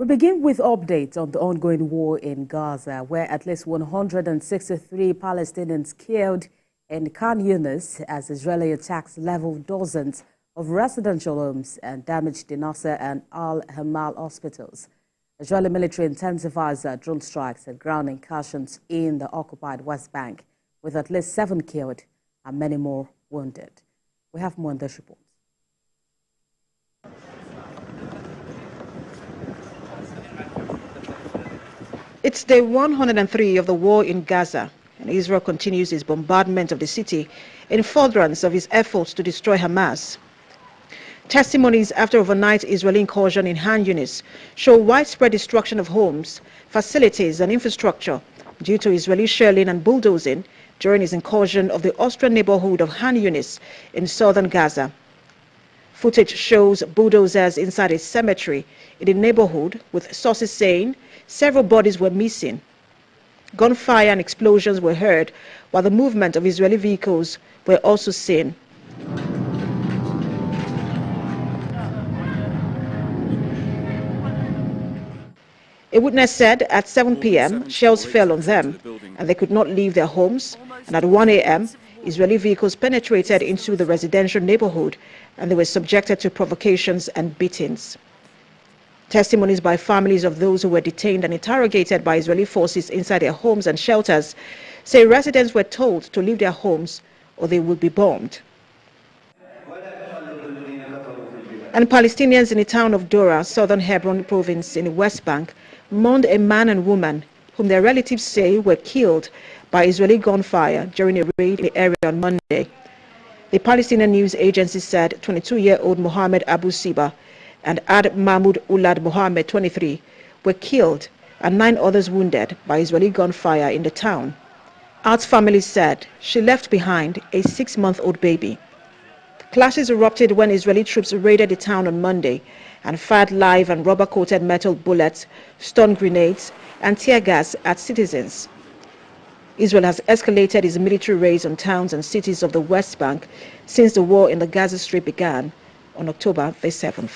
We begin with updates on the ongoing war in Gaza, where at least 163 Palestinians killed in Khan Younis as Israeli attacks leveled dozens of residential homes and damaged the Nasser and Al-Amal hospitals. Israeli military intensifies drone strikes and ground incursions in the occupied West Bank, with at least 7 killed and many more wounded. We have more on this report. It's day 103 of the war in Gaza, and Israel continues its bombardment of the city in furtherance of its efforts to destroy Hamas. Testimonies after overnight Israeli incursion in Khan Younis show widespread destruction of homes, facilities and infrastructure due to Israeli shelling and bulldozing during its incursion of the Austrian neighborhood of Khan Younis in southern Gaza. Footage shows bulldozers inside a cemetery in the neighborhood, with sources saying several bodies were missing. Gunfire and explosions were heard, while the movement of Israeli vehicles were also seen. A witness said at 7 p.m. shells fell on them and they could not leave their homes, and at 1 a.m. Israeli vehicles penetrated into the residential neighborhood and they were subjected to provocations and beatings. Testimonies by families of those who were detained and interrogated by Israeli forces inside their homes and shelters say residents were told to leave their homes or they would be bombed. And Palestinians in the town of Dora, southern Hebron province in the West Bank, mourned a man and woman whom their relatives say were killed by Israeli gunfire during a raid in the area on Monday. The Palestinian news agency said 22-year-old Mohammed Abu Siba and Ad Mahmoud Ulad Mohammed, 23, were killed and 9 others wounded by Israeli gunfire in the town. Ad's family said she left behind a 6-month-old baby. Clashes erupted when Israeli troops raided the town on Monday and fired live and rubber-coated metal bullets, stun grenades, and tear gas at citizens. Israel has escalated its military raids on towns and cities of the West Bank since the war in the Gaza Strip began on October the 7th.